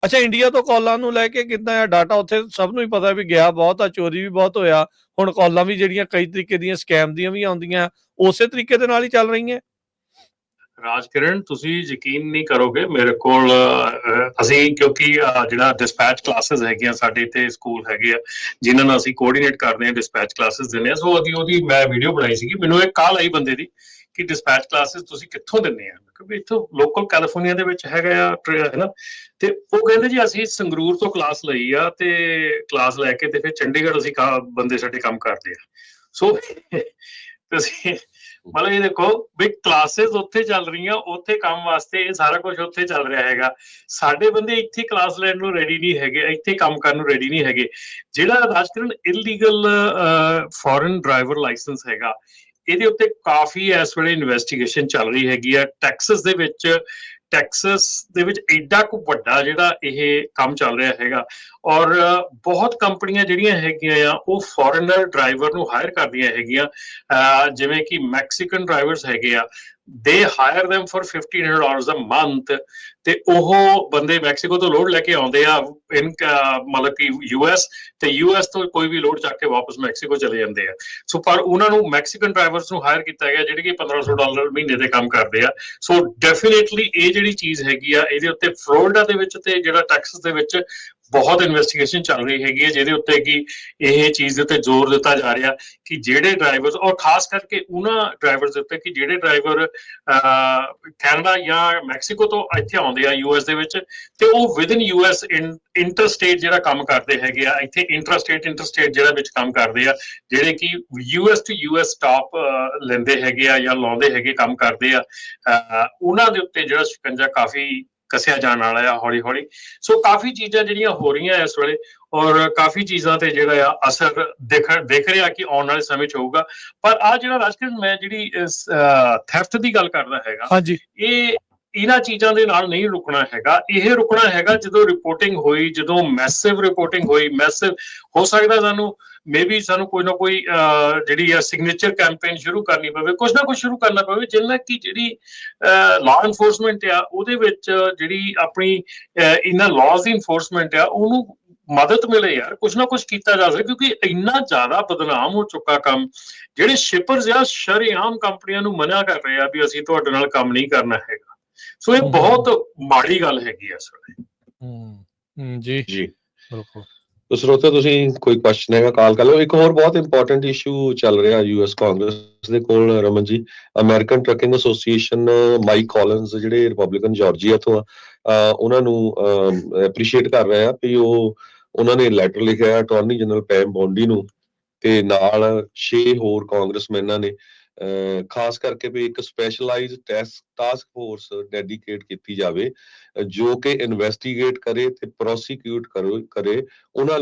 ਅੱਛਾ, ਇੰਡੀਆ ਤੋਂ ਕਾਲਾਂ ਨੂੰ ਲੈ ਕੇ ਕਿੱਦਾਂ ਆ ਡਾਟਾ? ਉੱਥੇ ਸਭ ਨੂੰ ਹੀ ਪਤਾ ਵੀ ਗਿਆ ਬਹੁਤ ਆ, ਚੋਰੀ ਵੀ ਬਹੁਤ ਹੋਇਆ। ਹੁਣ ਕਾਲਾਂ ਵੀ ਜਿਹੜੀਆਂ ਕਈ ਤਰੀਕੇ ਦੀਆਂ ਸਕੈਮ ਦੀਆਂ ਵੀ ਆਉਂਦੀਆਂ, ਉਸੇ ਤਰੀਕੇ ਦੇ ਨਾਲ ਹੀ ਚੱਲ ਰਹੀਆਂ। ਰਾਜਕਿਰਨ, ਤੁਸੀਂ ਯਕੀਨ ਨਹੀਂ ਕਰੋਗੇ, ਮੇਰੇ ਕੋਲ ਅਸੀਂ ਕਿਉਂਕਿ ਜਿਹੜਾ ਡਿਸਪੈਚ ਕਲਾਸਿਸ ਹੈਗੀਆਂ ਸਾਡੇ ਇੱਥੇ ਸਕੂਲ ਹੈਗੇ ਆ ਜਿਨ੍ਹਾਂ ਨਾਲ ਅਸੀਂ ਕੋਆਰਡੀਨੇਟ ਕਰਦੇ ਹਾਂ, ਡਿਸਪੈਚ ਕਲਾਸਿਸ ਦਿੰਦੇ ਹਾਂ। ਸੋ ਉਹਦੀ ਮੈਂ ਵੀਡੀਓ ਬਣਾਈ ਸੀਗੀ, ਮੈਨੂੰ ਇੱਕ ਕਾਲ ਆਈ ਬੰਦੇ ਦੀ ਕਿ ਡਿਸਪੈਚ ਕਲਾਸਿਸ ਤੁਸੀਂ ਕਿੱਥੋਂ ਦਿੰਦੇ ਆ? ਕਿਉਂਕਿ ਇੱਥੋਂ ਲੋਕਲ ਕੈਲੀਫੋਰਨੀਆ ਦੇ ਵਿੱਚ ਹੈਗਾ ਆ ਹੈ ਨਾ। ਤੇ ਉਹ ਕਹਿੰਦੇ ਜੀ ਅਸੀਂ ਸੰਗਰੂਰ ਤੋਂ ਕਲਾਸ ਲਈ ਆ, ਤੇ ਕਲਾਸ ਲੈ ਕੇ ਤੇ ਫਿਰ ਚੰਡੀਗੜ੍ਹ ਅਸੀਂ ਬੰਦੇ ਸਾਡੇ ਕੰਮ ਕਰਦੇ ਆ। ਸੋ ਤੁਸੀਂ ਮਤਲਬ ਇਹ ਦੇਖੋ ਵੀ ਕਲਾਸਿਸ ਉੱਥੇ ਚੱਲ ਰਹੀਆਂ, ਉੱਥੇ ਕੰਮ ਵਾਸਤੇ ਇਹ ਸਾਰਾ ਕੁਝ ਉੱਥੇ ਚੱਲ ਰਿਹਾ ਹੈਗਾ। ਸਾਡੇ ਬੰਦੇ ਇੱਥੇ ਕਲਾਸ ਲੈਣ ਨੂੰ ਰੈਡੀ ਨਹੀਂ ਹੈਗੇ, ਇੱਥੇ ਕੰਮ ਕਰਨ ਨੂੰ ਰੈਡੀ ਨਹੀਂ ਹੈਗੇ। ਜਿਹੜਾ Rajkiran illegal foreign driver licence ਹੈਗਾ, ਇਹਦੇ ਉੱਤੇ ਕਾਫੀ ਇਸ ਵੇਲੇ ਇਨਵੈਸਟੀਗੇਸ਼ਨ ਚੱਲ ਰਹੀ ਹੈਗੀ ਆ। ਟੈਕਸਸ ਦੇ ਵਿੱਚ ਐਡਾ ਕੁ ਵੱਡਾ ਜਿਹੜਾ ਇਹ ਕੰਮ ਚੱਲ ਰਿਹਾ ਹੈਗਾ, ਔਰ ਬਹੁਤ ਕੰਪਨੀਆਂ ਜਿਹੜੀਆਂ ਹੈਗੀਆਂ ਆ ਉਹ ਫੋਰਨਰ ਡਰਾਈਵਰ ਨੂੰ ਹਾਇਰ ਕਰਦੀਆਂ ਹੈਗੀਆਂ। ਜਿਵੇਂ ਕਿ ਮੈਕਸੀਕਨ ਡਰਾਈਵਰਸ ਹੈਗੇ ਆ, ਦੇ hire them for $1,500 a month, ਤੇ ਉਹ ਬੰਦੇ ਮੈਕਸੀਕੋ ਤੋਂ ਲੋਡ ਲੈ ਕੇ ਆਉਂਦੇ ਆ ਮਤਲਬ ਕਿ ਯੂਐਸ, ਤੇ ਯੂਐਸ ਤੋਂ ਕੋਈ ਵੀ ਲੋਡ ਚੱਕ ਕੇ ਵਾਪਸ ਮੈਕਸੀਕੋ ਚਲੇ ਜਾਂਦੇ ਆ। ਸੋ ਪਰ ਉਹਨਾਂ ਨੂੰ ਮੈਕਸੀਕਨ ਡਰਾਈਵਰਸ ਨੂੰ ਹਾਇਰ ਕੀਤਾ ਗਿਆ ਜਿਹੜੇ ਕਿ $1,500 ਮਹੀਨੇ ਦੇ ਕੰਮ ਕਰਦੇ ਆ। ਸੋ ਡੈਫੀਨੇਟਲੀ ਇਹ ਜਿਹੜੀ ਚੀਜ਼ ਹੈਗੀ ਆ, ਇਹਦੇ ਉੱਤੇ ਫਲੋਰੀਡਾ ਦੇ ਵਿੱਚ ਤੇ ਜਿਹੜਾ ਟੈਕਸਸ ਦੇ ਵਿੱਚ ਬਹੁਤ ਇਨਵੈਸਟੀਗੇਸ਼ਨ ਚੱਲ ਰਹੀ ਹੈਗੀ ਹੈ, ਜਿਹਦੇ ਉੱਤੇ ਕਿ ਇਹ ਚੀਜ਼ ਦੇ ਉੱਤੇ ਜ਼ੋਰ ਦਿੱਤਾ ਜਾ ਰਿਹਾ ਕਿ ਜਿਹੜੇ ਡਰਾਈਵਰ, ਔਰ ਖਾਸ ਕਰਕੇ ਉਹਨਾਂ ਡਰਾਈਵਰਸ ਦੇ ਉੱਤੇ ਕਿ ਜਿਹੜੇ ਡਰਾਈਵਰ ਕੈਨੇਡਾ ਜਾਂ ਮੈਕਸੀਕੋ ਤੋਂ ਇੱਥੇ ਆਉਂਦੇ ਆ ਯੂਐਸ ਦੇ ਵਿੱਚ, ਤੇ ਉਹ ਵਿਦਨ ਯੂਐਸ ਇੰਟਰਸਟੇਟ ਜਿਹੜਾ ਕੰਮ ਕਰਦੇ ਹੈਗੇ ਆ, ਇੱਥੇ ਇੰਟਰਸਟੇਟ ਜਿਹੜਾ ਵਿੱਚ ਕੰਮ ਕਰਦੇ ਆ, ਜਿਹੜੇ ਕਿ ਯੂਐਸ ਟੂ ਯੂਐਸ ਸਟਾਪ ਲੈਂਦੇ ਹੈਗੇ ਆ ਜਾਂ ਲਾਉਂਦੇ ਹੈਗੇ, ਕੰਮ ਕਰਦੇ ਆ, ਉਹਨਾਂ ਦੇ ਉੱਤੇ ਜਿਹੜਾ ਸ਼ਿਕੰਜਾ ਕਾਫੀ ਕੱਸਿਆ ਜਾਣ ਵਾਲਾ ਆ ਹੌਲੀ ਹੌਲੀ। ਸੋ ਕਾਫੀ ਚੀਜ਼ਾਂ ਜਿਹੜੀਆਂ ਹੋ ਰਹੀਆਂ ਇਸ ਵੇਲੇ, ਔਰ ਕਾਫੀ ਚੀਜ਼ਾਂ ਤੇ ਜਿਹੜਾ ਆ ਅਸਰ ਦੇਖ ਰਿਹਾ ਕਿ ਆਉਣ ਵਾਲੇ ਸਮੇਂ 'ਚ ਹੋਊਗਾ। ਪਰ ਆ ਜਿਹੜਾ ਰਾਜਕਿਰਨ ਮੈਂ ਜਿਹੜੀ ਥੈਫਟ ਦੀ ਗੱਲ ਕਰਦਾ ਹੈਗਾ, ਹਾਂਜੀ, ਇਹ ਇਹਨਾਂ ਚੀਜ਼ਾਂ ਦੇ ਨਾਲ ਨਹੀਂ ਰੁਕਣਾ ਹੈਗਾ। ਇਹ ਰੁਕਣਾ ਹੈਗਾ ਜਦੋਂ ਰਿਪੋਰਟਿੰਗ ਹੋਈ, ਜਦੋਂ ਮੈਸਿਵ ਰਿਪੋਰਟਿੰਗ ਹੋਈ। ਮੈਸਿਵ ਹੋ ਸਕਦਾ ਸਾਨੂੰ ਮੇਬੀ ਸਾਨੂੰ ਕੋਈ ਨਾ ਕੋਈ ਜਿਹੜੀ ਆ ਸਿਗਨੇਚਰ ਕੈਂਪੇਨ ਸ਼ੁਰੂ ਕਰਨੀ ਪਵੇ, ਕੁਝ ਨਾ ਕੁਝ ਸ਼ੁਰੂ ਕਰਨਾ ਪਵੇ, ਜਿਹਨਾਂ ਕਿ ਜਿਹੜੀ ਲਾਅ ਇਨਫੋਰਸਮੈਂਟ ਆ ਉਹਦੇ ਵਿੱਚ ਜਿਹੜੀ ਆਪਣੀ ਇਹਨਾਂ ਲਾਜ਼ ਦੀ ਇਨਫੋਰਸਮੈਂਟ ਆ ਉਹਨੂੰ ਮਦਦ ਮਿਲੇ ਯਾਰ, ਕੁਝ ਨਾ ਕੁਝ ਕੀਤਾ ਜਾ ਸਕੇ। ਕਿਉਂਕਿ ਇੰਨਾ ਜ਼ਿਆਦਾ ਬਦਨਾਮ ਹੋ ਚੁੱਕਾ ਕੰਮ, ਜਿਹੜੇ ਸ਼ਿਪਰਸ ਆ ਸ਼ਰੇਆਮ ਕੰਪਨੀਆਂ ਨੂੰ ਮਨਾ ਕਰ ਰਹੇ ਆ ਵੀ ਅਸੀਂ ਤੁਹਾਡੇ ਨਾਲ ਕੰਮ ਨਹੀਂ ਕਰਨਾ ਹੈਗਾ। ਸੋ ਇਹ ਬਹੁਤ ਮਾੜੀ ਗੱਲ ਹੈਗੀ ਆ ਇਸ ਵੇਲੇ। ਜੀ ਜੀ ਬਿਲਕੁਲ। ਸਰੋਤਾ, ਤੁਸੀਂ ਕੋਈ ਕੁਐਸਚਨ ਹੈਗਾ ਕਾਲ ਕਰ ਲਓ। ਇੱਕ ਹੋਰ ਬਹੁਤ ਇੰਪੋਰਟੈਂਟ ਇਸ਼ੂ ਚੱਲ ਰਿਹਾ ਯੂਐਸ ਕਾਂਗਰਸ ਦੇ ਕੋਲ, Raman ji. American trucking association mic ਕਾਲਿੰਸ ਜਿਹੜੇ ਰਿਪਬਲਿਕਨ ਜਾਰਜੀਆ ਤੋਂ ਆ, ਉਹਨਾਂ ਨੂੰ ਐਪਰੀਸ਼ੀਏਟ ਕਰ ਰਿਹਾ ਆ ਵੀ ਉਹਨਾਂ ਨੇ ਲੈਟਰ ਲਿਖਿਆ ਅਟਾਰਨੀ ਜਨਰਲ ਪੈਮ ਬੋਂਡੀ ਨੂੰ, ਤੇ ਨਾਲ 6 ਹੋਰ ਕਾਂਗਰਸਮੈਨਾਂ ਨੇ, ਖਾਸ ਕਰਕੇ ਵੀ ਇੱਕ ਸਪੈਸ਼ਲਾਈਜ਼ਡ ਟਾਸਕ ਫੋਰਸ ਡੈਡੀਕੇਟ ਕੀਤੀ ਜਾਵੇ ਜੋ ਕਿ ਇਨਵੈਸਟੀਗੇਟ ਕਰੇ ਤੇ ਪ੍ਰੋਸੀਕਿਊਟ ਕਰੇ ਉਹਨਾਂ